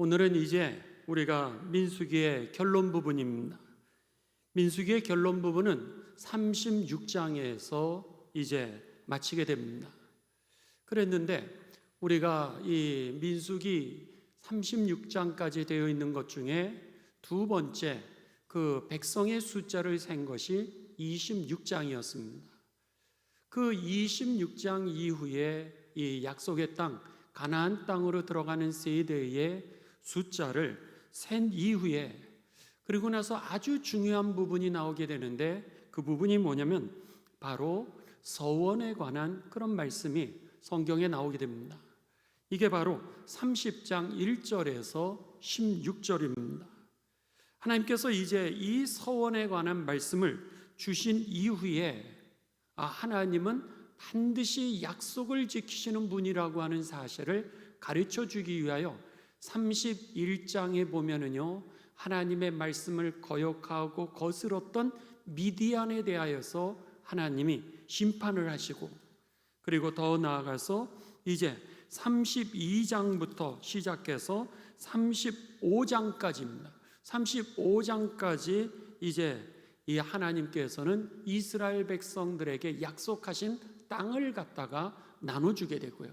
오늘은 이제 우리가 민수기의 결론 부분입니다. 민수기의 결론 부분은 36장에서 이제 마치게 됩니다. 그랬는데 우리가 이 민수기 36장까지 되어 있는 것 중에 두 번째 그 백성의 숫자를 센 것이 26장이었습니다. 그 26장 이후에 이 약속의 땅 가나안 땅으로 들어가는 세대의 숫자를 센 이후에 그리고 나서 아주 중요한 부분이 나오게 되는데 그 부분이 뭐냐면 바로 서원에 관한 그런 말씀이 성경에 나오게 됩니다. 이게 바로 30장 1절에서 16절입니다. 하나님께서 이제 이 서원에 관한 말씀을 주신 이후에 하나님은 반드시 약속을 지키시는 분이라고 하는 사실을 가르쳐 주기 위하여 31장에 보면은요, 하나님의 말씀을 거역하고 거스렀던 미디안에 대하여서 하나님이 심판을 하시고, 그리고 더 나아가서 이제 32장부터 시작해서 35장까지입니다. 35장까지 이제 이 하나님께서는 이스라엘 백성들에게 약속하신 땅을 갖다가 나눠주게 되고요.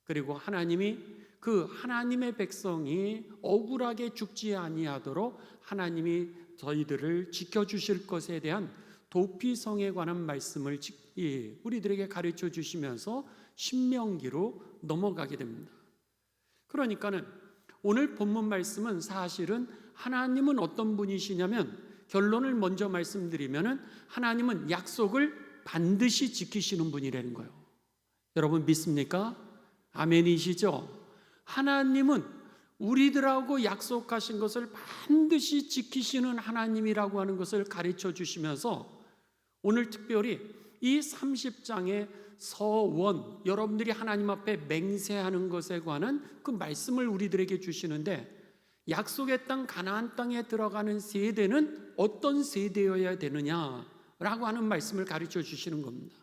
그리고 하나님이 그 하나님의 백성이 억울하게 죽지 아니하도록 하나님이 저희들을 지켜주실 것에 대한 도피성에 관한 말씀을 우리들에게 가르쳐 주시면서 신명기로 넘어가게 됩니다. 그러니까는 오늘 본문 말씀은 사실은 하나님은 어떤 분이시냐면, 결론을 먼저 말씀드리면은 하나님은 약속을 반드시 지키시는 분이라는 거예요. 여러분 믿습니까? 아멘이시죠? 하나님은 우리들하고 약속하신 것을 반드시 지키시는 하나님이라고 하는 것을 가르쳐 주시면서 오늘 특별히 이 30장의 서원, 여러분들이 하나님 앞에 맹세하는 것에 관한 그 말씀을 우리들에게 주시는데, 약속의 땅 가나안 땅에 들어가는 세대는 어떤 세대여야 되느냐라고 하는 말씀을 가르쳐 주시는 겁니다.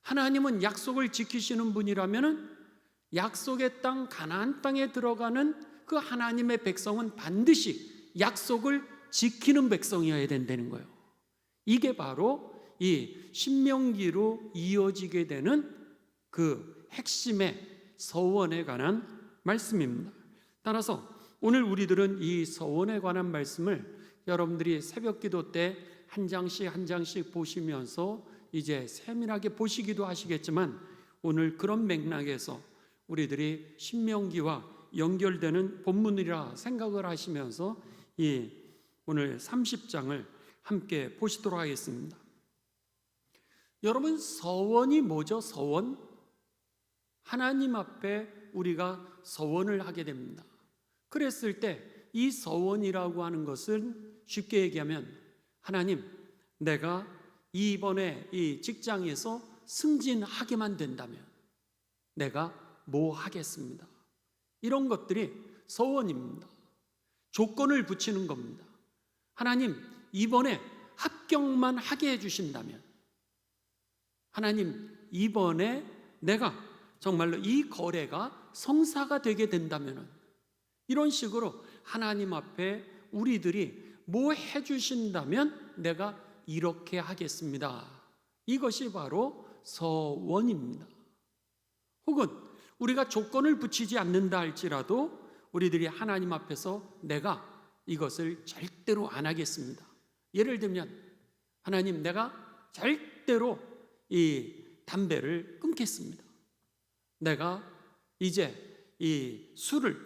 하나님은 약속을 지키시는 분이라면 약속의 땅 가나안 땅에 들어가는 그 하나님의 백성은 반드시 약속을 지키는 백성이어야 된다는 거예요. 이게 바로 이 신명기로 이어지게 되는 그 핵심의 서원에 관한 말씀입니다. 따라서 오늘 우리들은 이 서원에 관한 말씀을 여러분들이 새벽 기도 때 한 장씩 한 장씩 보시면서 이제 세밀하게 보시기도 하시겠지만, 오늘 그런 맥락에서 우리들이 신명기와 연결되는 본문이라 생각을 하시면서 이 오늘 30장을 함께 보시도록 하겠습니다. 여러분, 서원이 뭐죠? 서원? 하나님 앞에 우리가 서원을 하게 됩니다. 그랬을 때 이 서원이라고 하는 것은 쉽게 얘기하면, 하나님, 내가 이번에 이 직장에서 승진하게만 된다면 내가 뭐 하겠습니다. 이런 것들이 서원입니다. 조건을 붙이는 겁니다. 하나님, 이번에 합격만 하게 해주신다면, 하나님, 이번에 내가 정말로 이 거래가 성사가 되게 된다면, 이런 식으로 하나님 앞에 우리들이 뭐 해주신다면 내가 이렇게 하겠습니다. 이것이 바로 서원입니다. 혹은 우리가 조건을 붙이지 않는다 할지라도 우리들이 하나님 앞에서 내가 이것을 절대로 안 하겠습니다. 예를 들면, 하나님, 내가 절대로 이 담배를 끊겠습니다. 내가 이제 이 술을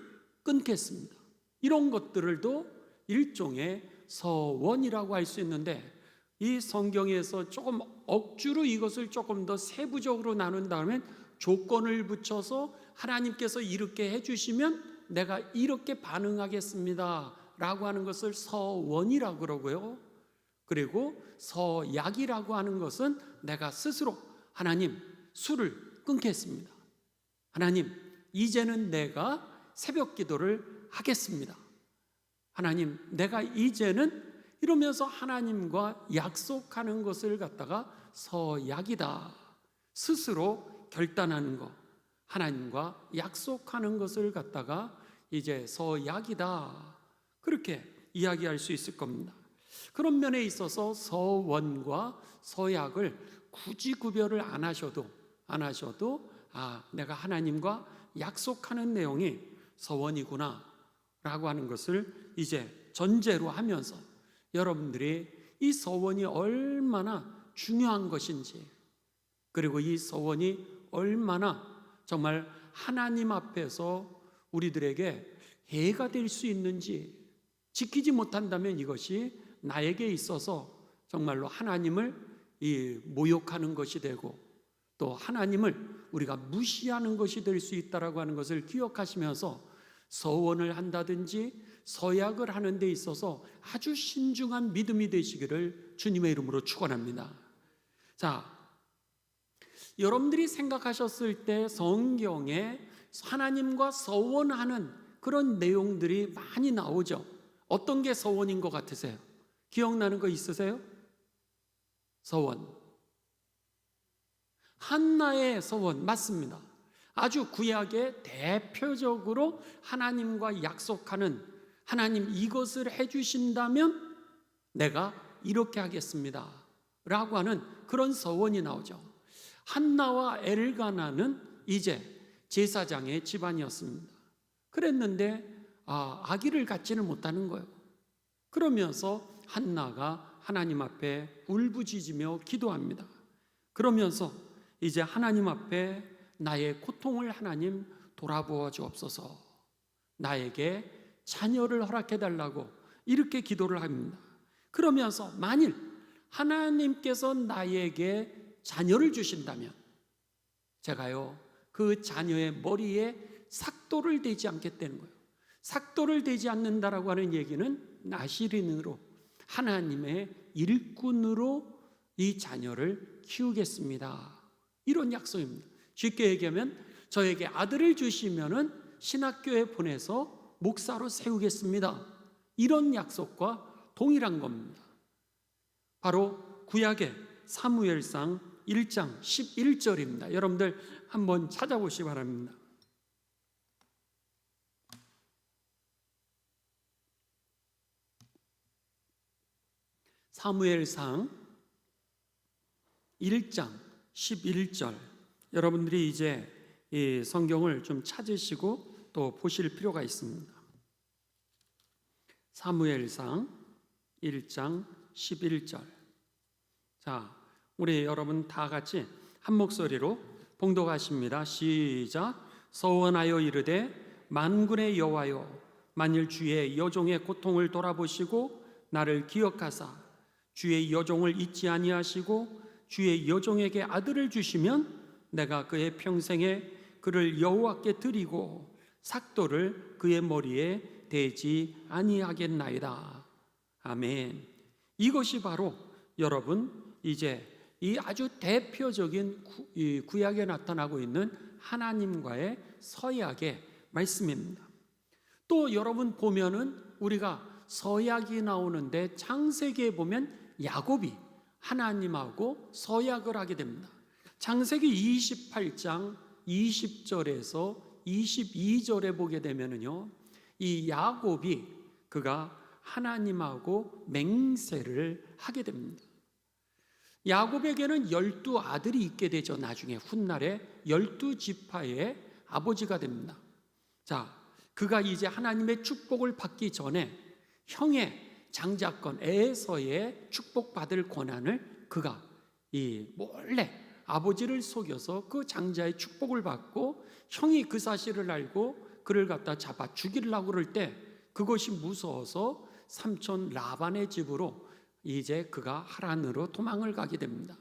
끊겠습니다. 이런 것들도 일종의 서원이라고 할 수 있는데, 이 성경에서 조금 억지로 이것을 조금 더 세부적으로 나눈다면 조건을 붙여서 하나님께서 이렇게 해주시면 내가 이렇게 반응하겠습니다 라고 하는 것을 서원이라고 그러고요. 그리고 서약이라고 하는 것은 내가 스스로, 하나님, 술을 끊겠습니다. 하나님, 이제는 내가 새벽 기도를 하겠습니다. 하나님, 내가 이제는, 이러면서 하나님과 약속하는 것을 갖다가 서약이다. 스스로 결단하는 것, 하나님과 약속하는 것을 갖다가 이제 서약이다. 그렇게 이야기할 수 있을 겁니다. 그런 면에 있어서 서원과 서약을 굳이 구별을 안 하셔도 내가 하나님과 약속하는 내용이 서원이구나 라고 하는 것을 이제 전제로 하면서 여러분들이 이 서원이 얼마나 중요한 것인지, 그리고 이 서원이 얼마나 정말 하나님 앞에서 우리들에게 해가 될 수 있는지, 지키지 못한다면 이것이 나에게 있어서 정말로 하나님을 모욕하는 것이 되고 또 하나님을 우리가 무시하는 것이 될 수 있다라고 하는 것을 기억하시면서 서원을 한다든지 서약을 하는 데 있어서 아주 신중한 믿음이 되시기를 주님의 이름으로 축원합니다. 자, 여러분들이 생각하셨을 때 성경에 하나님과 서원하는 그런 내용들이 많이 나오죠. 어떤 게 서원인 것 같으세요? 기억나는 거 있으세요? 서원. 한나의 서원 맞습니다. 아주 구약의 대표적으로 하나님과 약속하는, 하나님 이것을 해주신다면 내가 이렇게 하겠습니다 라고 하는 그런 서원이 나오죠. 한나와 엘가나는 이제 제사장의 집안이었습니다. 그랬는데 아기를 갖지는 못하는 거예요. 그러면서 한나가 하나님 앞에 울부짖으며 기도합니다. 그러면서 이제 하나님 앞에 나의 고통을 하나님 돌아보아 주옵소서, 나에게 자녀를 허락해 달라고 이렇게 기도를 합니다. 그러면서 만일 하나님께서 나에게 자녀를 주신다면 제가요 그 자녀의 머리에 삭도를 대지 않겠다는 거예요. 삭도를 대지 않는다라고 하는 얘기는 나시린으로, 하나님의 일꾼으로 이 자녀를 키우겠습니다, 이런 약속입니다. 쉽게 얘기하면 저에게 아들을 주시면은 신학교에 보내서 목사로 세우겠습니다, 이런 약속과 동일한 겁니다. 바로 구약의 사무엘상 1장 11절입니다. 여러분들 한번 찾아보시기 바랍니다. 사무엘상 1장 11절. 여러분들이 이제 이 성경을 좀 찾으시고 또 보실 필요가 있습니다. 사무엘상 1장 11절. 자, 우리 여러분 다 같이 한 목소리로 봉독하십니다. 시작. 서원하여 이르되 만군의 여호와여, 만일 주의 여종의 고통을 돌아보시고 나를 기억하사 주의 여종을 잊지 아니하시고 주의 여종에게 아들을 주시면 내가 그의 평생에 그를 여호와께 드리고 삭도를 그의 머리에 대지 아니하겠나이다. 아멘. 이것이 바로 여러분 이제 이 아주 대표적인 구약에 나타나고 있는 하나님과의 서약의 말씀입니다. 또 여러분 보면은 우리가 서약이 나오는데 창세기에 보면 야곱이 하나님하고 서약을 하게 됩니다. 창세기 28장 20절에서 22절에 보게 되면은요, 이 야곱이 그가 하나님하고 맹세를 하게 됩니다. 야곱에게는 12아들이 있게 되죠. 나중에 훗날에 12지파의 아버지가 됩니다. 자, 그가 이제 하나님의 축복을 받기 전에 형의 장자권 에서의 축복받을 권한을 그가 몰래 아버지를 속여서 그 장자의 축복을 받고, 형이 그 사실을 알고 그를 갖다 잡아 죽이려고 그럴 때 그것이 무서워서 삼촌 라반의 집으로 이제 그가 하란으로 도망을 가게 됩니다.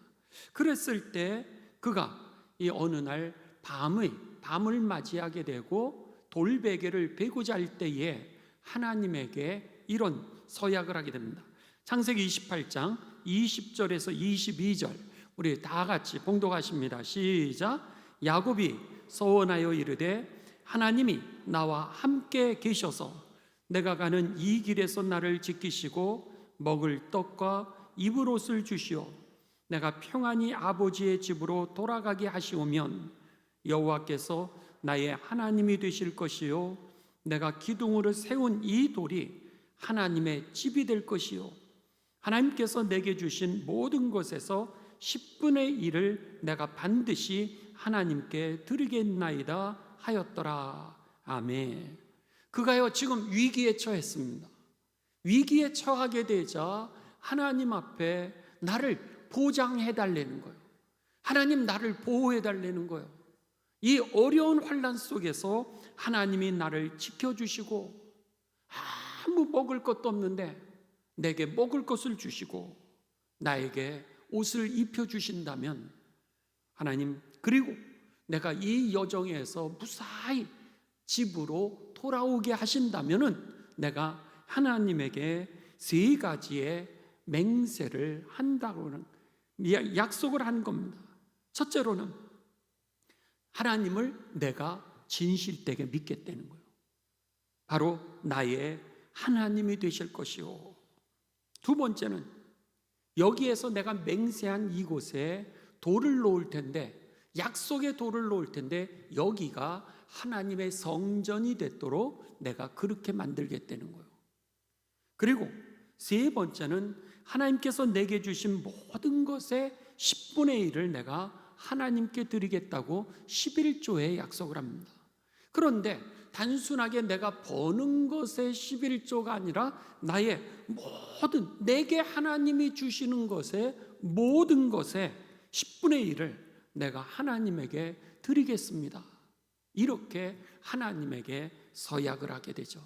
그랬을 때 그가 어느 날 밤을 맞이하게 되고 돌베개를 베고자 할 때에 하나님에게 이런 서약을 하게 됩니다. 창세기 28장 20절에서 22절 우리 다 같이 봉독하십니다. 시작. 야곱이 서원하여 이르되 하나님이 나와 함께 계셔서 내가 가는 이 길에서 나를 지키시고 먹을 떡과 입을 옷을 주시오, 내가 평안히 아버지의 집으로 돌아가게 하시오면 여호와께서 나의 하나님이 되실 것이요 내가 기둥으로 세운 이 돌이 하나님의 집이 될 것이요 하나님께서 내게 주신 모든 것에서 10분의 1을 내가 반드시 하나님께 드리겠나이다 하였더라. 아멘. 그가요 지금 위기에 처했습니다. 위기에 처하게 되자 하나님 앞에 나를 보장해 달라는 거예요. 하나님 나를 보호해 달라는 거예요. 이 어려운 환난 속에서 하나님이 나를 지켜주시고 아무 먹을 것도 없는데 내게 먹을 것을 주시고 나에게 옷을 입혀주신다면 하나님, 그리고 내가 이 여정에서 무사히 집으로 돌아오게 하신다면 내가 하나님에게 3가지의 맹세를 한다고는 약속을 한 겁니다. 첫째로는 하나님을 내가 진실되게 믿겠다는 거예요. 바로 나의 하나님이 되실 것이요. 두 번째는 여기에서 내가 맹세한 이곳에 돌을 놓을 텐데, 약속의 돌을 놓을 텐데 여기가 하나님의 성전이 되도록 내가 그렇게 만들겠다는 거예요. 그리고 세 번째는 하나님께서 내게 주신 모든 것의 10분의 1을 내가 하나님께 드리겠다고 11조에 약속을 합니다. 그런데 단순하게 내가 버는 것의 11조가 아니라 나의 모든, 내게 하나님이 주시는 것의 모든 것의 10분의 1을 내가 하나님에게 드리겠습니다. 이렇게 하나님에게 서약을 하게 되죠.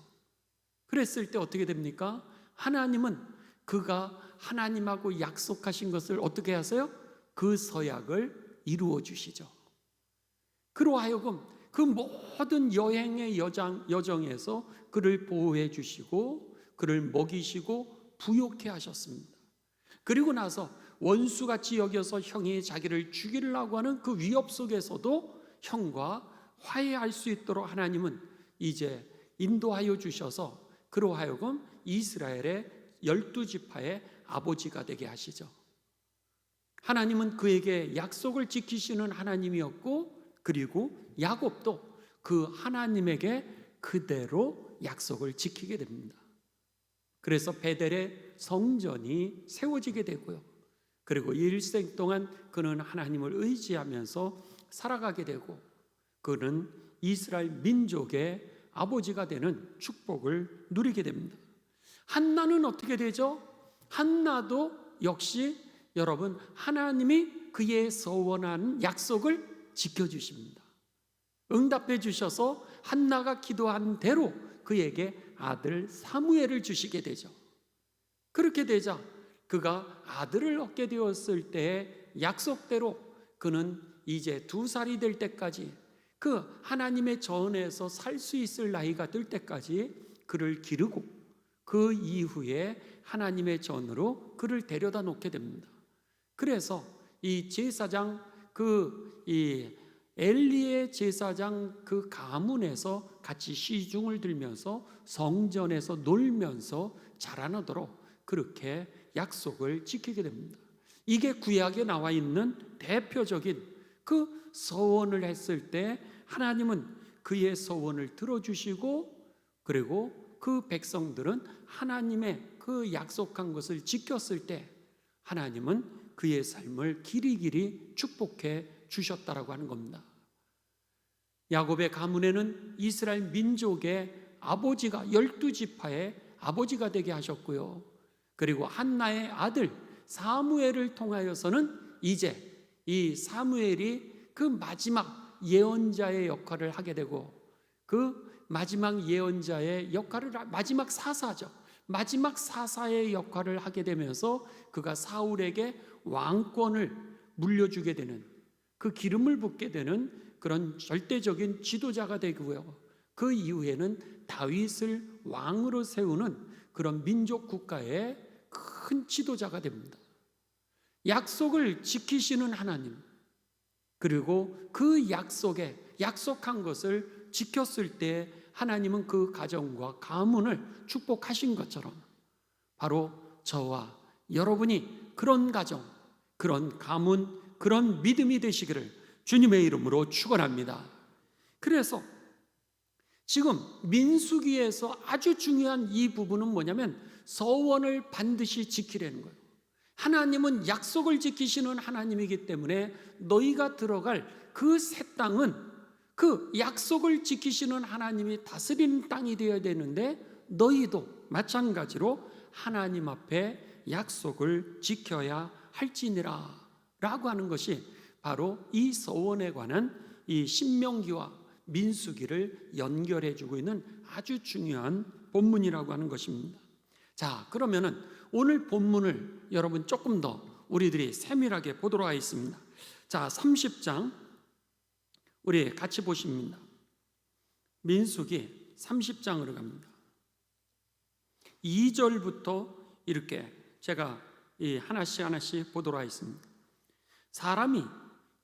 그랬을 때 어떻게 됩니까? 하나님은 그가 하나님하고 약속하신 것을 어떻게 하세요? 그 서약을 이루어 주시죠. 그로 하여금 그 모든 여행의 여정에서 그를 보호해 주시고 그를 먹이시고 부욕해 하셨습니다. 그리고 나서 원수같이 여겨서 형이 자기를 죽이려고 하는 그 위협 속에서도 형과 화해할 수 있도록 하나님은 이제 인도하여 주셔서 그로 하여금 이스라엘의 12지파의 아버지가 되게 하시죠. 하나님은 그에게 약속을 지키시는 하나님이었고, 그리고 야곱도 그 하나님에게 그대로 약속을 지키게 됩니다. 그래서 베델의 성전이 세워지게 되고요. 그리고 일생 동안 그는 하나님을 의지하면서 살아가게 되고, 그는 이스라엘 민족의 아버지가 되는 축복을 누리게 됩니다. 한나는 어떻게 되죠? 한나도 역시 여러분, 하나님이 그의 서원한 약속을 지켜주십니다. 응답해 주셔서 한나가 기도한 대로 그에게 아들 사무엘을 주시게 되죠. 그렇게 되자 그가 아들을 얻게 되었을 때 약속대로 그는 이제 2살이 될 때까지, 그 하나님의 전에서 살 수 있을 나이가 될 때까지 그를 기르고, 그 이후에 하나님의 전으로 그를 데려다 놓게 됩니다. 그래서 이 제사장, 이 엘리의 제사장 그 가문에서 같이 시중을 들면서 성전에서 놀면서 자라나도록 그렇게 약속을 지키게 됩니다. 이게 구약에 나와 있는 대표적인 그 서원을 했을 때 하나님은 그의 서원을 들어주시고, 그리고 그 백성들은 하나님의 그 약속한 것을 지켰을 때 하나님은 그의 삶을 길이길이 축복해 주셨다라고 하는 겁니다. 야곱의 가문에는 이스라엘 민족의 아버지가 12지파의 아버지가 되게 하셨고요. 그리고 한나의 아들 사무엘을 통하여서는 이제 이 사무엘이 그 마지막 예언자의 역할을 하게 되고, 그 마지막 예언자의 역할을, 마지막 사사죠. 마지막 사사의 역할을 하게 되면서 그가 사울에게 왕권을 물려주게 되는, 그 기름을 붓게 되는 그런 절대적인 지도자가 되고요. 그 이후에는 다윗을 왕으로 세우는 그런 민족 국가의 큰 지도자가 됩니다. 약속을 지키시는 하나님, 그리고 그 약속에 약속한 것을 지켰을 때 하나님은 그 가정과 가문을 축복하신 것처럼 바로 저와 여러분이 그런 가정, 그런 가문, 그런 믿음이 되시기를 주님의 이름으로 축원합니다. 그래서 지금 민수기에서 아주 중요한 이 부분은 뭐냐면 서원을 반드시 지키라는 거예요. 하나님은 약속을 지키시는 하나님이기 때문에 너희가 들어갈 그 새 땅은 그 약속을 지키시는 하나님이 다스리는 땅이 되어야 되는데 너희도 마찬가지로 하나님 앞에 약속을 지켜야 할지니라 라고 하는 것이 바로 이 서원에 관한 이 신명기와 민수기를 연결해 주고 있는 아주 중요한 본문이라고 하는 것입니다. 자, 그러면은 오늘 본문을 여러분 조금 더 우리들이 세밀하게 보도록 하겠습니다. 자, 30장 우리 같이 보십니다. 민수기 30장으로 갑니다. 2절부터 이렇게 제가 하나씩 보도록 하겠습니다. 사람이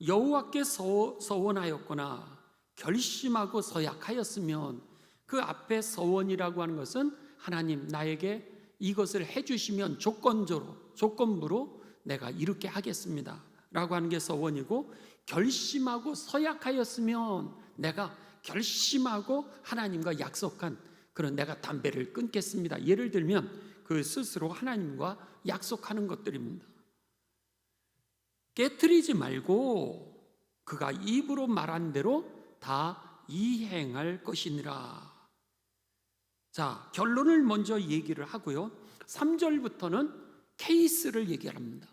여호와께 서원하였거나 결심하고 서약하였으면 그 앞에 서원이라고 하는 것은 하나님 나에게 이것을 해주시면 조건부로 내가 이렇게 하겠습니다 라고 하는 게 서원이고, 결심하고 서약하였으면 내가 결심하고 하나님과 약속한 그런 내가 담배를 끊겠습니다. 예를 들면 그 스스로 하나님과 약속하는 것들입니다. 깨트리지 말고 그가 입으로 말한 대로 다 이행할 것이니라. 자, 결론을 먼저 얘기를 하고요. 3절부터는 케이스를 얘기합니다.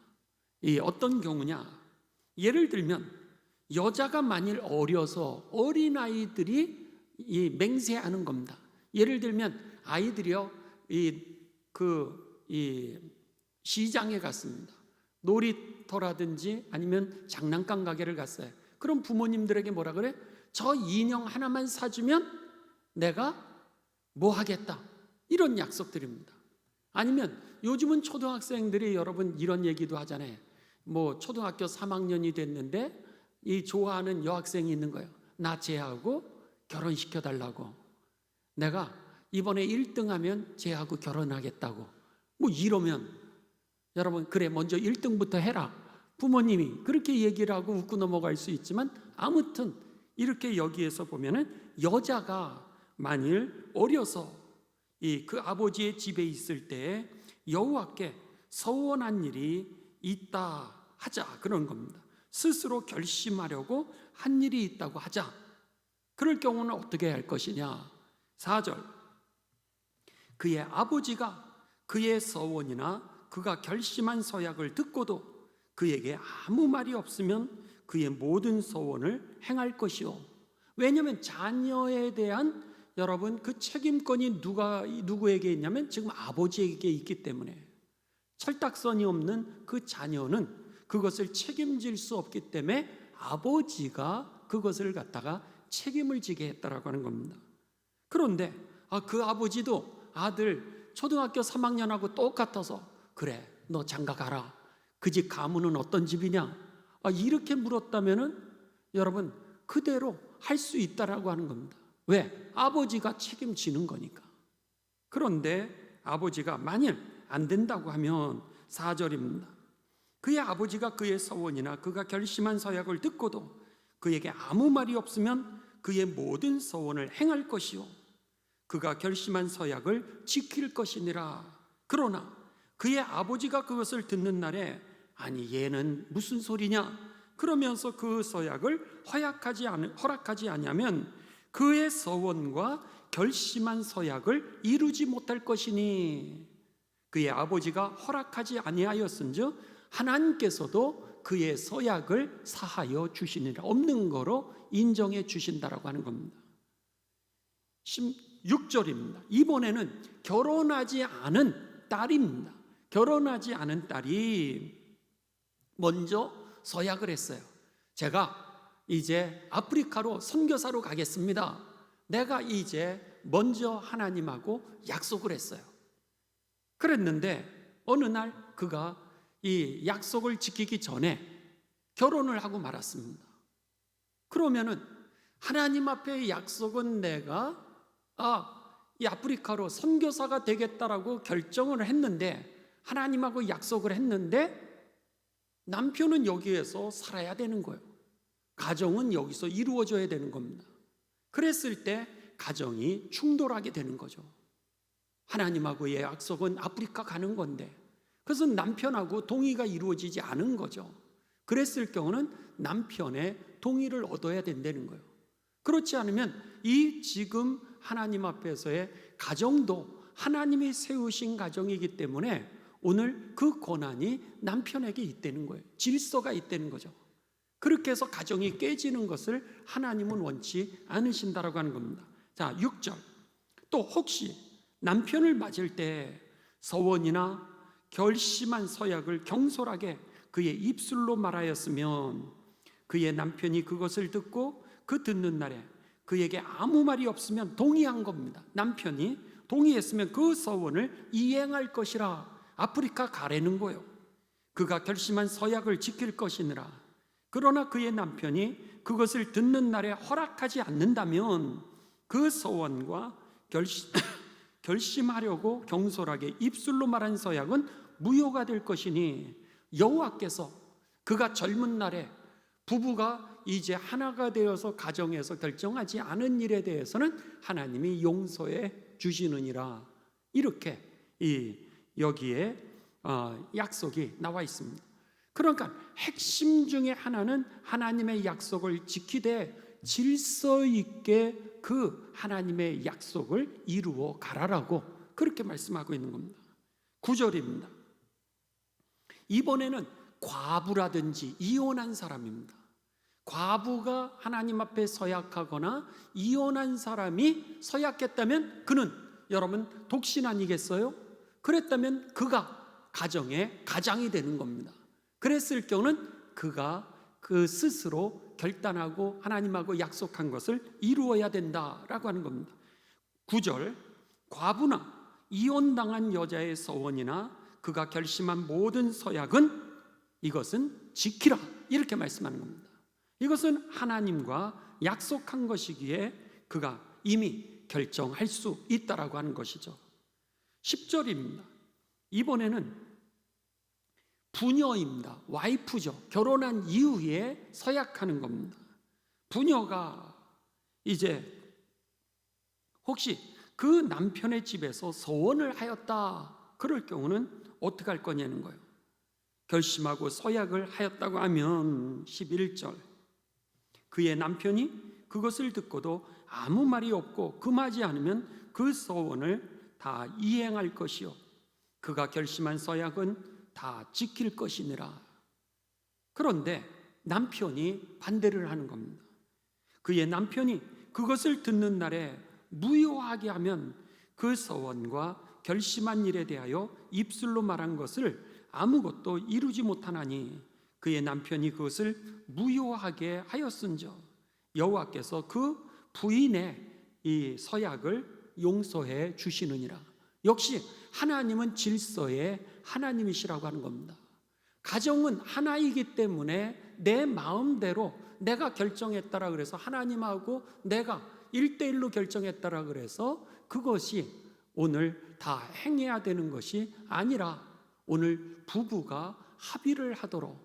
이 어떤 경우냐? 예를 들면 여자가 만일 어려서 어린아이들이 맹세하는 겁니다. 예를 들면 아이들이요, 시장에 갔습니다. 놀이터라든지 아니면 장난감 가게를 갔어요. 그럼 부모님들에게 뭐라 그래? 저 인형 하나만 사주면 내가 뭐 하겠다, 이런 약속드립니다. 아니면 요즘은 초등학생들이 여러분 이런 얘기도 하잖아요. 뭐 초등학교 3학년이 됐는데 이 좋아하는 여학생이 있는 거예요. 나 쟤하고 결혼시켜 달라고. 내가 이번에 1등하면 쟤하고 결혼하겠다고. 뭐 이러면 여러분, 그래 먼저 1등부터 해라. 부모님이 그렇게 얘기를 하고 웃고 넘어갈 수 있지만, 아무튼 이렇게 여기에서 보면은 여자가 만일 어려서 그 아버지의 집에 있을 때 여호와께 서원한 일이 있다 하자, 그런 겁니다. 스스로 결심하려고 한 일이 있다고 하자. 그럴 경우는 어떻게 할 것이냐? 4절, 그의 아버지가 그의 서원이나 그가 결심한 서약을 듣고도 그에게 아무 말이 없으면 그의 모든 서원을 행할 것이요. 왜냐하면 자녀에 대한 여러분 그 책임권이 누구에게 있냐면 지금 아버지에게 있기 때문에, 철딱선이 없는 그 자녀는 그것을 책임질 수 없기 때문에 아버지가 그것을 갖다가 책임을 지게 했다라고 하는 겁니다. 그런데 그 아버지도 아들 초등학교 3학년하고 똑같아서 그래 너 장가 가라, 그 집 가문은 어떤 집이냐, 이렇게 물었다면은 여러분 그대로 할 수 있다라고 하는 겁니다. 왜? 아버지가 책임지는 거니까. 그런데 아버지가 만일 안 된다고 하면 4절입니다. 그의 아버지가 그의 서원이나 그가 결심한 서약을 듣고도 그에게 아무 말이 없으면 그의 모든 서원을 행할 것이요 그가 결심한 서약을 지킬 것이니라. 그러나 그의 아버지가 그것을 듣는 날에 아니 얘는 무슨 소리냐 그러면서 그 서약을 허락하지 아니하면 그의 서원과 결심한 서약을 이루지 못할 것이니, 그의 아버지가 허락하지 아니하였은즉 하나님께서도 그의 서약을 사하여 주시니라. 없는 거로 인정해 주신다라고 하는 겁니다. 16절입니다. 이번에는 결혼하지 않은 딸입니다. 결혼하지 않은 딸이 먼저 서약을 했어요. 제가 이제 아프리카로 선교사로 가겠습니다. 내가 이제 먼저 하나님하고 약속을 했어요. 그랬는데 어느 날 그가 이 약속을 지키기 전에 결혼을 하고 말았습니다. 그러면은 하나님 앞에 약속은 내가 이 아프리카로 선교사가 되겠다라고 결정을 했는데, 하나님하고 약속을 했는데 남편은 여기에서 살아야 되는 거예요. 가정은 여기서 이루어져야 되는 겁니다. 그랬을 때 가정이 충돌하게 되는 거죠. 하나님하고의 약속은 아프리카 가는 건데 그것은 남편하고 동의가 이루어지지 않은 거죠. 그랬을 경우는 남편의 동의를 얻어야 된다는 거예요. 그렇지 않으면 이 지금 하나님 앞에서의 가정도 하나님이 세우신 가정이기 때문에 오늘 그 권한이 남편에게 있다는 거예요. 질서가 있다는 거죠. 그렇게 해서 가정이 깨지는 것을 하나님은 원치 않으신다라고 하는 겁니다. 자, 6절. 또 혹시 남편을 맞을 때 서원이나 결심한 서약을 경솔하게 그의 입술로 말하였으면 그의 남편이 그것을 듣고 그 듣는 날에 그에게 아무 말이 없으면 동의한 겁니다. 남편이 동의했으면 그 서원을 이행할 것이라 아프리카 가라는 거예요. 그가 결심한 서약을 지킬 것이니라. 그러나 그의 남편이 그것을 듣는 날에 허락하지 않는다면 그 서원과 결심하려고 경솔하게 입술로 말한 서약은 무효가 될 것이니 여호와께서 그가 젊은 날에 부부가 이제 하나가 되어서 가정에서 결정하지 않은 일에 대해서는 하나님이 용서해 주시느니라. 이렇게 여기에 약속이 나와 있습니다. 그러니까 핵심 중에 하나는 하나님의 약속을 지키되 질서 있게 그 하나님의 약속을 이루어 가라라고 그렇게 말씀하고 있는 겁니다. 9절입니다. 이번에는 과부라든지 이혼한 사람입니다. 과부가 하나님 앞에 서약하거나 이혼한 사람이 서약했다면 그는 여러분 독신 아니겠어요? 그랬다면 그가 가정의 가장이 되는 겁니다. 그랬을 경우는 그가 그 스스로 결단하고 하나님하고 약속한 것을 이루어야 된다라고 하는 겁니다. 9절. 과부나 이혼당한 여자의 서원이나 그가 결심한 모든 서약은 이것은 지키라 이렇게 말씀하는 겁니다. 이것은 하나님과 약속한 것이기에 그가 이미 결정할 수 있다라고 하는 것이죠. 10절입니다. 이번에는 부녀입니다. 와이프죠. 결혼한 이후에 서약하는 겁니다. 부녀가 이제 혹시 그 남편의 집에서 서원을 하였다 그럴 경우는 어떻게 할 거냐는 거예요. 결심하고 서약을 하였다고 하면 11절. 그의 남편이 그것을 듣고도 아무 말이 없고 금하지 않으면 그 서원을 다 이행할 것이요 그가 결심한 서약은 다 지킬 것이니라. 그런데 남편이 반대를 하는 겁니다. 그의 남편이 그것을 듣는 날에 무효하게 하면 그 서원과 결심한 일에 대하여 입술로 말한 것을 아무것도 이루지 못하나니 그의 남편이 그것을 무효하게 하였은즉 여호와께서 그 부인의 이 서약을 용서해 주시느니라. 역시 하나님은 질서의 하나님이시라고 하는 겁니다. 가정은 하나이기 때문에 내 마음대로 내가 결정했다라 그래서 하나님하고 내가 1대1로 결정했다라 그래서 그것이 오늘 다 행해야 되는 것이 아니라 오늘 부부가 합의를 하도록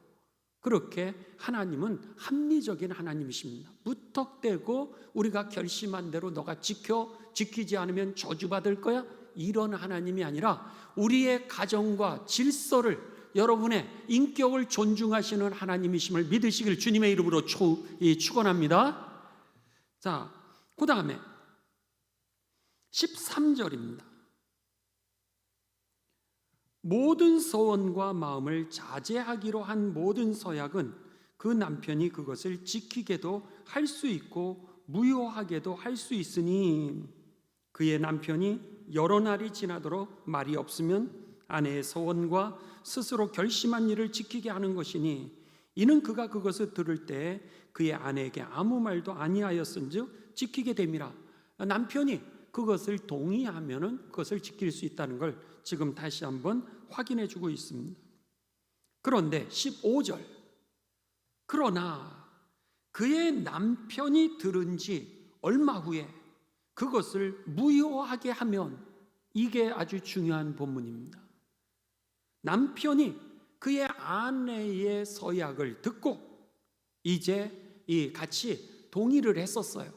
그렇게 하나님은 합리적인 하나님이십니다. 무턱대고 우리가 결심한 대로 너가 지키지 않으면 저주받을 거야? 이런 하나님이 아니라 우리의 가정과 질서를 여러분의 인격을 존중하시는 하나님이심을 믿으시길 주님의 이름으로 축원합니다. 자, 그 다음에 13절입니다. 모든 서원과 마음을 자제하기로 한 모든 서약은 그 남편이 그것을 지키게도 할 수 있고 무효하게도 할 수 있으니 그의 남편이 여러 날이 지나도록 말이 없으면 아내의 서원과 스스로 결심한 일을 지키게 하는 것이니 이는 그가 그것을 들을 때 그의 아내에게 아무 말도 아니하였은즉 지키게 됨이라. 남편이 그것을 동의하면은 그것을 지킬 수 있다는 걸 지금 다시 한번 확인해 주고 있습니다. 그런데 15절. 그러나 그의 남편이 들은 지 얼마 후에 그것을 무효하게 하면 이게 아주 중요한 본문입니다. 남편이 그의 아내의 서약을 듣고 이제 같이 동의를 했었어요.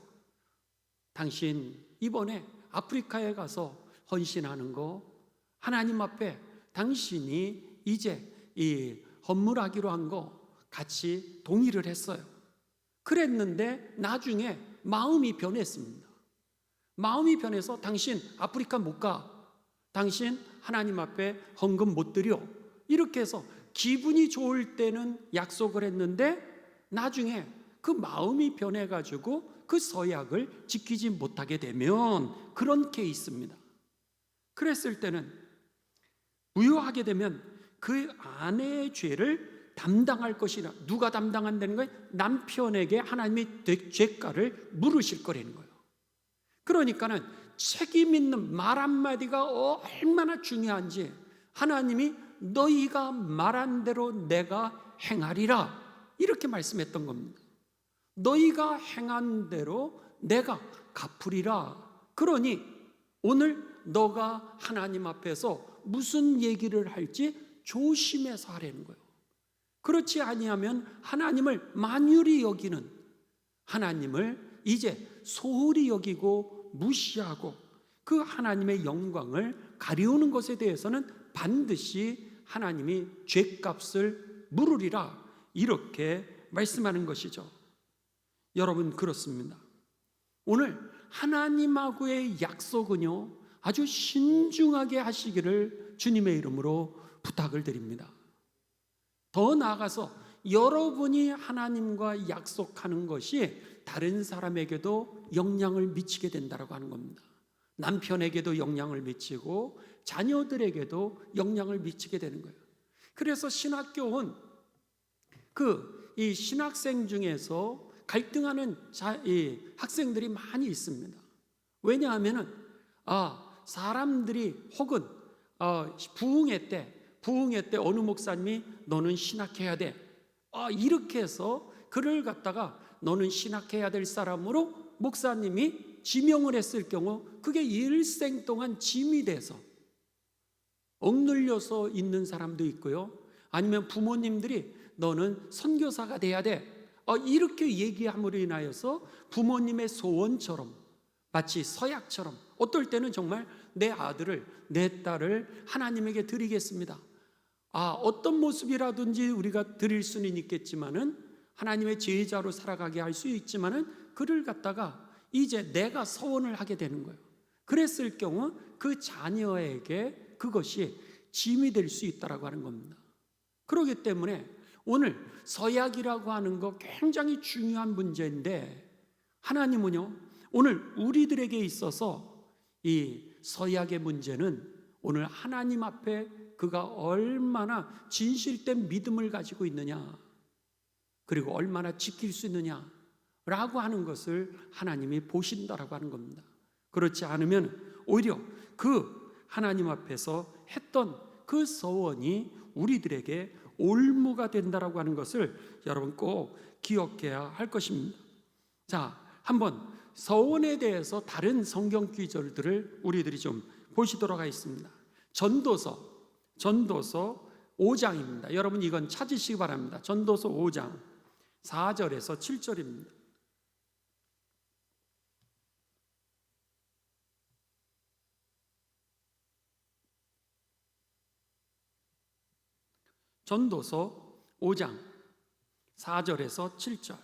당신 이번에 아프리카에 가서 헌신하는 거 하나님 앞에 당신이 이제 이 헌물하기로 한 거 같이 동의를 했어요. 그랬는데 나중에 마음이 변했습니다. 마음이 변해서 당신 아프리카 못 가. 당신 하나님 앞에 헌금 못 드려. 이렇게 해서 기분이 좋을 때는 약속을 했는데 나중에 그 마음이 변해가지고 그 서약을 지키지 못하게 되면 그런 케이스입니다. 그랬을 때는 부유하게 되면 그 아내의 죄를 담당할 것이라. 누가 담당한다는 거예요? 남편에게 하나님이 죄가를 물으실 거라는 거예요. 그러니까는 책임 있는 말 한마디가 얼마나 중요한지 하나님이 너희가 말한 대로 내가 행하리라 이렇게 말씀했던 겁니다. 너희가 행한 대로 내가 갚으리라. 그러니 오늘 너가 하나님 앞에서 무슨 얘기를 할지 조심해서 하라는 거예요. 그렇지 아니하면 하나님을 만유리 여기는, 하나님을 이제 소홀히 여기고 무시하고 그 하나님의 영광을 가리우는 것에 대해서는 반드시 하나님이 죄값을 물으리라 이렇게 말씀하는 것이죠. 여러분, 그렇습니다. 오늘 하나님하고의 약속은요 아주 신중하게 하시기를 주님의 이름으로 부탁을 드립니다. 더 나아가서 여러분이 하나님과 약속하는 것이 다른 사람에게도 영향을 미치게 된다고 하는 겁니다. 남편에게도 영향을 미치고 자녀들에게도 영향을 미치게 되는 거예요. 그래서 신학교는 이 신학생 중에서 갈등하는 이 학생들이 많이 있습니다. 왜냐하면 사람들이 혹은 부흥회 때 어느 목사님이 너는 신학해야 돼 이렇게 해서 그를 갖다가 너는 신학해야 될 사람으로 목사님이 지명을 했을 경우 그게 일생 동안 짐이 돼서 억눌려서 있는 사람도 있고요. 아니면 부모님들이 너는 선교사가 돼야 돼 이렇게 얘기함으로 인하여서 부모님의 소원처럼 마치 서약처럼 어떨 때는 정말 내 아들을 내 딸을 하나님에게 드리겠습니다. 어떤 모습이라든지 우리가 드릴 수는 있겠지만은 하나님의 제자로 살아가게 할 수 있지만은 그를 갖다가 이제 내가 서원을 하게 되는 거예요. 그랬을 경우 그 자녀에게 그것이 짐이 될 수 있다라고 하는 겁니다. 그렇기 때문에 오늘 서약이라고 하는 거 굉장히 중요한 문제인데 하나님은요 오늘 우리들에게 있어서 이 서약의 문제는 오늘 하나님 앞에 그가 얼마나 진실된 믿음을 가지고 있느냐 그리고 얼마나 지킬 수 있느냐라고 하는 것을 하나님이 보신다라고 하는 겁니다. 그렇지 않으면 오히려 그 하나님 앞에서 했던 그 서원이 우리들에게 올무가 된다라고 하는 것을 여러분 꼭 기억해야 할 것입니다. 자, 한번 서원에 대해서 다른 성경 구절들을 우리들이 좀 보시도록 하겠습니다. 전도서 5장입니다. 여러분 이건 찾으시기 바랍니다. 전도서 5장 4절에서 7절입니다. 전도서 5장 4절에서 7절.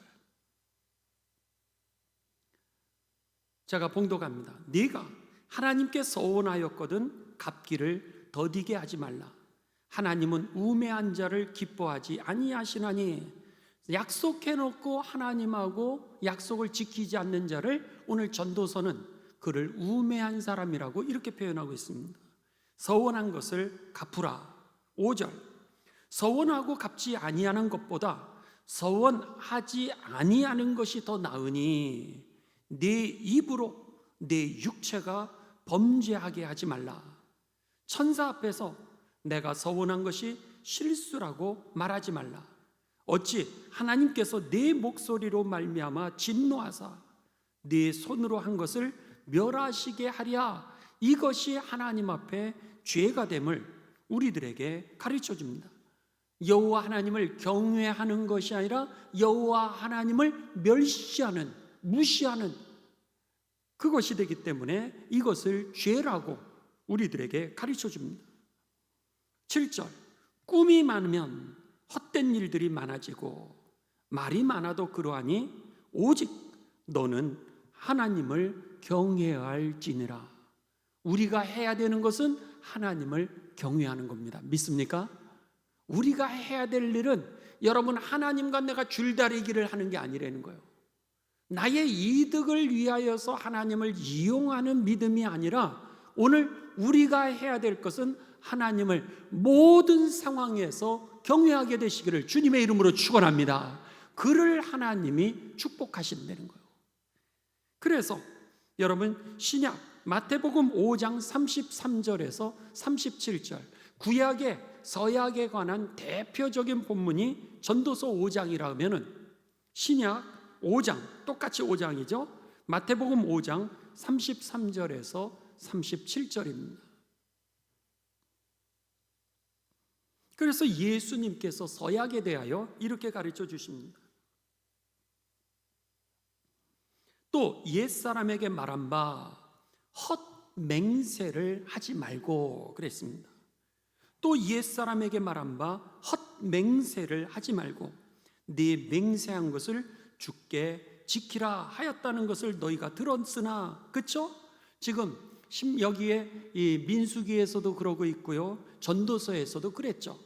제가 봉독합니다. 네가 하나님께 서원하였거든 갚기를 더디게 하지 말라. 하나님은 우매한 자를 기뻐하지 아니하시나니. 약속해놓고 하나님하고 약속을 지키지 않는 자를 오늘 전도서는 그를 우매한 사람이라고 이렇게 표현하고 있습니다. 서원한 것을 갚으라. 5절. 서원하고 갚지 아니하는 것보다 서원하지 아니하는 것이 더 나으니 네 입으로 내 육체가 범죄하게 하지 말라. 천사 앞에서 내가 서원한 것이 실수라고 말하지 말라. 어찌 하나님께서 네 목소리로 말미암아 진노하사 네 손으로 한 것을 멸하시게 하랴. 이것이 하나님 앞에 죄가 됨을 우리들에게 가르쳐 줍니다. 여호와 하나님을 경외하는 것이 아니라 여호와 하나님을 멸시하는, 무시하는 그것이 되기 때문에 이것을 죄라고 우리들에게 가르쳐 줍니다. 7절, 꿈이 많으면 헛된 일들이 많아지고 말이 많아도 그러하니 오직 너는 하나님을 경외할지니라. 우리가 해야 되는 것은 하나님을 경외하는 겁니다. 믿습니까? 우리가 해야 될 일은 여러분 하나님과 내가 줄다리기를 하는 게 아니라는 거예요. 나의 이득을 위하여서 하나님을 이용하는 믿음이 아니라 오늘 우리가 해야 될 것은 하나님을 모든 상황에서 경외하게 되시기를 주님의 이름으로 축원합니다. 그를 하나님이 축복하신다는 거예요. 그래서 여러분 신약 마태복음 5장 33절에서 37절 구약의 서약에 관한 대표적인 본문이 전도서 5장이라 하면은 신약 5장 똑같이 5장이죠. 마태복음 5장 33절에서 37절입니다. 그래서 예수님께서 서약에 대하여 이렇게 가르쳐 주십니다. 또 옛사람에게 말한 바 헛맹세를 하지 말고 그랬습니다. 또 옛사람에게 말한 바 헛맹세를 하지 말고 네 맹세한 것을 주께 지키라 하였다는 것을 너희가 들었으나, 그렇죠? 지금 여기에 이 민수기에서도 그러고 있고요, 전도서에서도 그랬죠.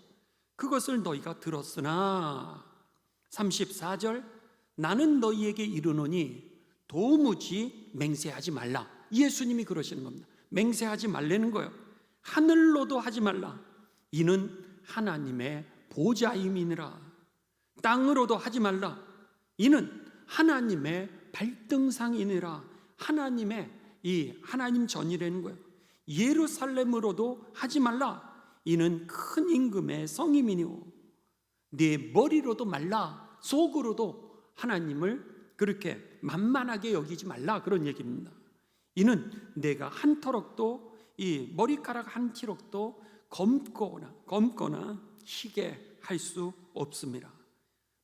그것을 너희가 들었으나 34절 나는 너희에게 이르노니 도무지 맹세하지 말라. 예수님이 그러시는 겁니다. 맹세하지 말라는 거예요. 하늘로도 하지 말라. 이는 하나님의 보좌임이니라. 땅으로도 하지 말라. 이는 하나님의 발등상이니라. 하나님 전이라는 거예요. 예루살렘으로도 하지 말라. 이는 큰 임금의 성임이니오. 네 머리로도 말라. 속으로도 하나님을 그렇게 만만하게 여기지 말라. 그런 얘기입니다. 이는 내가 한 터럭도 이 머리카락 한 티럭도 검거나 희게 할 수 없습니다.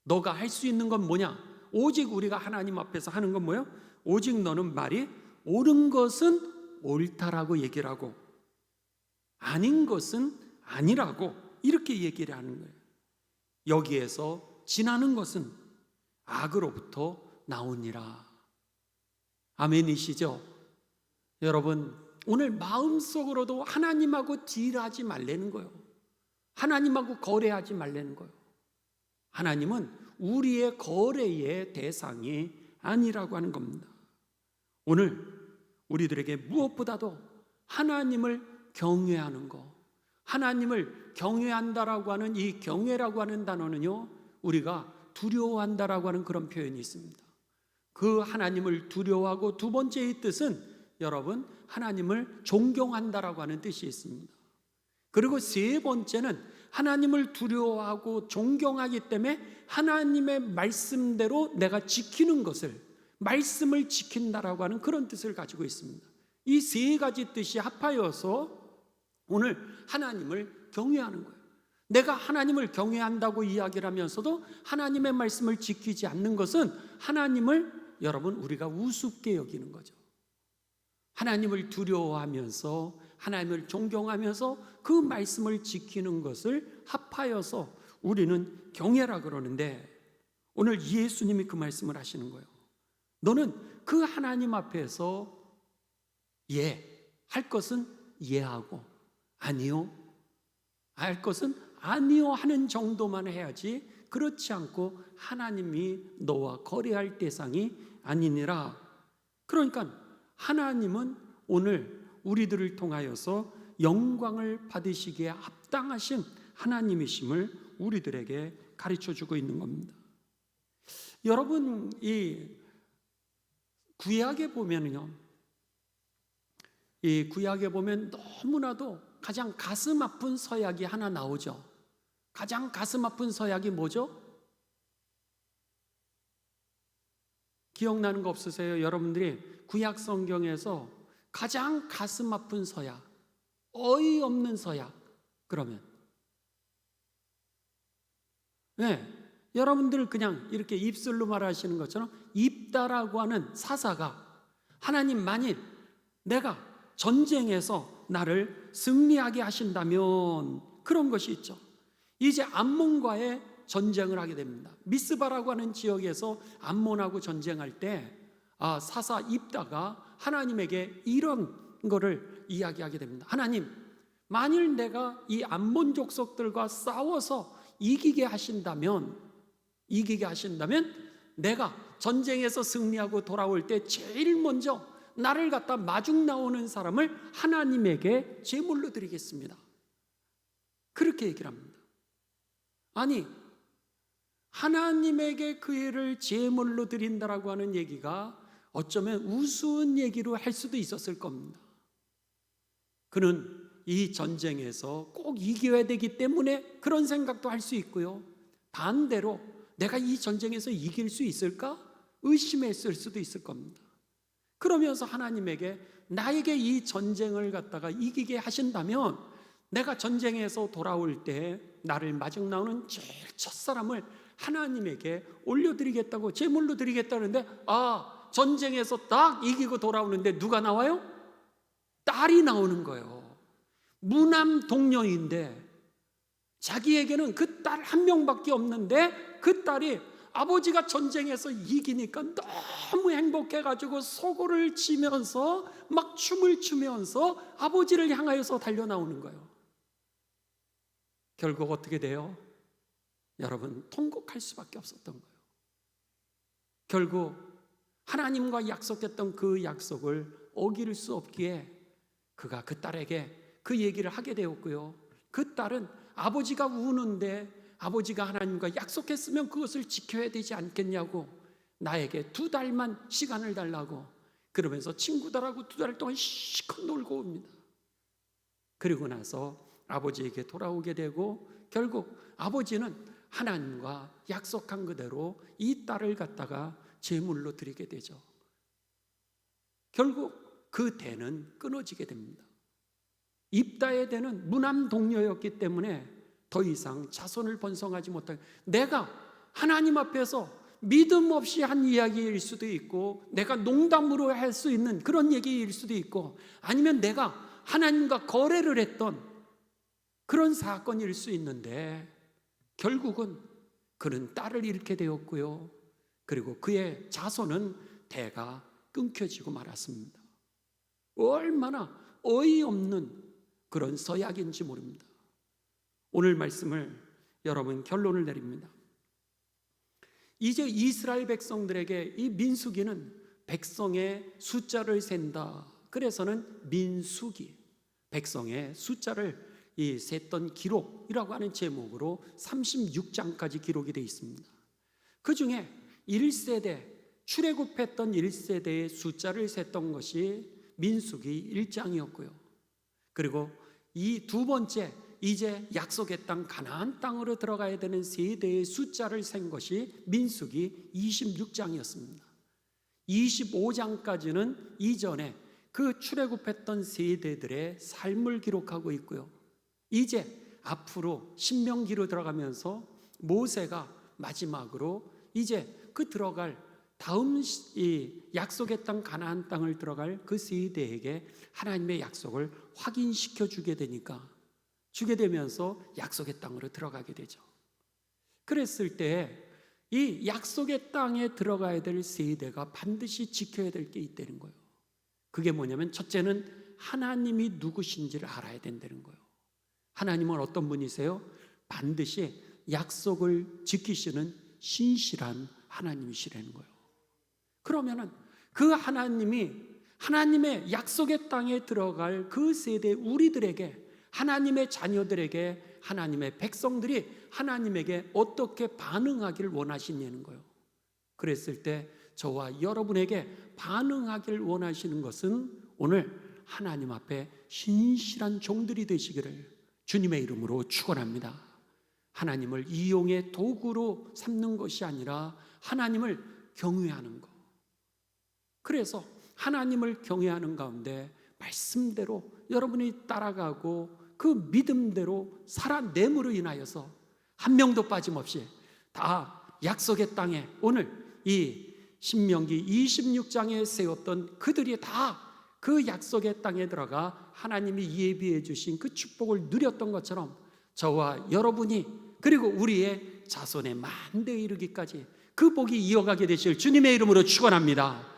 너가 할 수 있는 건 뭐냐? 오직 우리가 하나님 앞에서 하는 건 뭐예요? 오직 너는 말이 옳은 것은 옳다라고 얘기를 하고 아닌 것은 아니라고 이렇게 얘기를 하는 거예요. 여기에서 지나는 것은 악으로부터 나오니라. 아멘이시죠? 여러분 오늘 마음속으로도 하나님하고 딜하지 말라는 거예요. 하나님하고 거래하지 말라는 거예요. 하나님은 우리의 거래의 대상이 아니라고 하는 겁니다. 오늘 우리들에게 무엇보다도 하나님을 경외하는 것, 하나님을 경외한다라고 하는 이 경외라고 하는 단어는요, 우리가 두려워한다라고 하는 그런 표현이 있습니다. 그 하나님을 두려워하고 두 번째의 뜻은 여러분 하나님을 존경한다라고 하는 뜻이 있습니다. 그리고 세 번째는 하나님을 두려워하고 존경하기 때문에 하나님의 말씀대로 내가 지키는 것을, 말씀을 지킨다라고 하는 그런 뜻을 가지고 있습니다. 이 세 가지 뜻이 합하여서 오늘 하나님을 경외하는 거예요. 내가 하나님을 경외한다고 이야기를 하면서도 하나님의 말씀을 지키지 않는 것은 하나님을 여러분 우리가 우습게 여기는 거죠. 하나님을 두려워하면서 하나님을 존경하면서 그 말씀을 지키는 것을 합하여서 우리는 경외라 그러는데 오늘 예수님이 그 말씀을 하시는 거예요. 너는 그 하나님 앞에서 할 것은 예하고 아니요 할 것은 아니요 하는 정도만 해야지 그렇지 않고 하나님이 너와 거래할 대상이 아니니라. 그러니까 하나님은 오늘 우리들을 통하여서 영광을 받으시기에 합당하신 하나님이심을 우리들에게 가르쳐주고 있는 겁니다. 여러분 이 구약에 보면요, 이 구약에 보면 너무나도 가장 가슴 아픈 서약이 하나 나오죠. 가장 가슴 아픈 서약이 뭐죠? 기억나는 거 없으세요? 여러분들이 구약 성경에서 가장 가슴 아픈 서약, 어이없는 서약, 그러면 여러분들 그냥 이렇게 입술로 말하시는 것처럼 입다라고 하는 사사가 하나님, 만일 내가 전쟁에서 나를 승리하게 하신다면, 그런 것이 있죠. 이제 암몬과의 전쟁을 하게 됩니다. 미스바라고 하는 지역에서 암몬하고 전쟁할 때 사사 입다가 하나님에게 이런 거를 이야기하게 됩니다. 하나님, 만일 내가 이 암몬 족속들과 싸워서 이기게 하신다면 내가 전쟁에서 승리하고 돌아올 때 제일 먼저 나를 갖다 마중 나오는 사람을 하나님에게 제물로 드리겠습니다. 그렇게 얘기를 합니다. 아니, 하나님에게 그 일을 제물로 드린다라고 하는 얘기가 어쩌면 우스운 얘기로 할 수도 있었을 겁니다. 그는 이 전쟁에서 꼭 이겨야 되기 때문에 그런 생각도 할 수 있고요, 반대로 내가 이 전쟁에서 이길 수 있을까 의심했을 수도 있을 겁니다. 그러면서 하나님에게 나에게 이 전쟁을 갖다가 이기게 하신다면 내가 전쟁에서 돌아올 때 나를 마중 나오는 제일 첫사람을 하나님에게 올려드리겠다고, 제물로 드리겠다는데, 전쟁에서 딱 이기고 돌아오는데 누가 나와요? 딸이 나오는 거예요. 무남 동녀인데 자기에게는 그 딸 한 명밖에 없는데, 그 딸이 아버지가 전쟁에서 이기니까 너무 행복해가지고 소고를 치면서 막 춤을 추면서 아버지를 향하여서 달려나오는 거예요. 결국 어떻게 돼요? 여러분, 통곡할 수밖에 없었던 거예요. 결국 하나님과 약속했던 그 약속을 어길 수 없기에 그가 그 딸에게 그 얘기를 하게 되었고요, 그 딸은 아버지가 우는데 아버지가 하나님과 약속했으면 그것을 지켜야 되지 않겠냐고 나에게 2달만 시간을 달라고 그러면서 친구들하고 2달 동안 실컷 놀고 옵니다. 그리고 나서 아버지에게 돌아오게 되고, 결국 아버지는 하나님과 약속한 그대로 이 딸을 갖다가 제물로 드리게 되죠. 결국 그 대는 끊어지게 됩니다. 입다의 대는 무남 동녀였기 때문에 더 이상 자손을 번성하지 못하게, 내가 하나님 앞에서 믿음 없이 한 이야기일 수도 있고, 내가 농담으로 할 수 있는 그런 얘기일 수도 있고, 아니면 내가 하나님과 거래를 했던 그런 사건일 수 있는데, 결국은 그는 딸을 잃게 되었고요, 그리고 그의 자손은 대가 끊겨지고 말았습니다. 얼마나 어이없는 그런 서약인지 모릅니다. 오늘 말씀을 여러분 결론을 내립니다. 이제 이스라엘 백성들에게 이 민수기는 백성의 숫자를 센다, 그래서는 민수기, 백성의 숫자를 셌던 기록이라고 하는 제목으로 36장까지 기록이 되어 있습니다. 그 중에 1세대, 출애굽했던 1세대의 숫자를 셌던 것이 민수기 1장이었고요. 그리고 이 두 번째, 이제 약속의 땅 가나안 땅으로 들어가야 되는 세대의 숫자를 센 것이 민수기 26장이었습니다. 25장까지는 이전에 그 출애굽했던 세대들의 삶을 기록하고 있고요, 이제 앞으로 신명기로 들어가면서 모세가 마지막으로 이제 그 들어갈 다음 이 약속의 땅 가나안 땅을 들어갈 그 세대에게 하나님의 약속을 확인시켜 주게 되면서 약속의 땅으로 들어가게 되죠. 그랬을 때 이 약속의 땅에 들어가야 될 세대가 반드시 지켜야 될 게 있다는 거예요. 그게 뭐냐면, 첫째는 하나님이 누구신지를 알아야 된다는 거예요. 하나님은 어떤 분이세요? 반드시 약속을 지키시는 신실한 하나님이시라는 거예요. 그러면은 그 하나님이 하나님의 약속의 땅에 들어갈 그 세대 우리들에게, 하나님의 자녀들에게, 하나님의 백성들이 하나님에게 어떻게 반응하기를 원하시냐는 거예요. 그랬을 때 저와 여러분에게 반응하기를 원하시는 것은 오늘 하나님 앞에 신실한 종들이 되시기를 주님의 이름으로 축원합니다. 하나님을 이용의 도구로 삼는 것이 아니라 하나님을 경외하는 것. 그래서 하나님을 경외하는 가운데 말씀대로 여러분이 따라가고 그 믿음대로 살아냄으로 인하여서 한 명도 빠짐없이 다 약속의 땅에, 오늘 이 신명기 26장에 세웠던 그들이 다 그 약속의 땅에 들어가 하나님이 예비해 주신 그 축복을 누렸던 것처럼 저와 여러분이 그리고 우리의 자손의 만대에 이르기까지 그 복이 이어가게 되실 주님의 이름으로 축원합니다.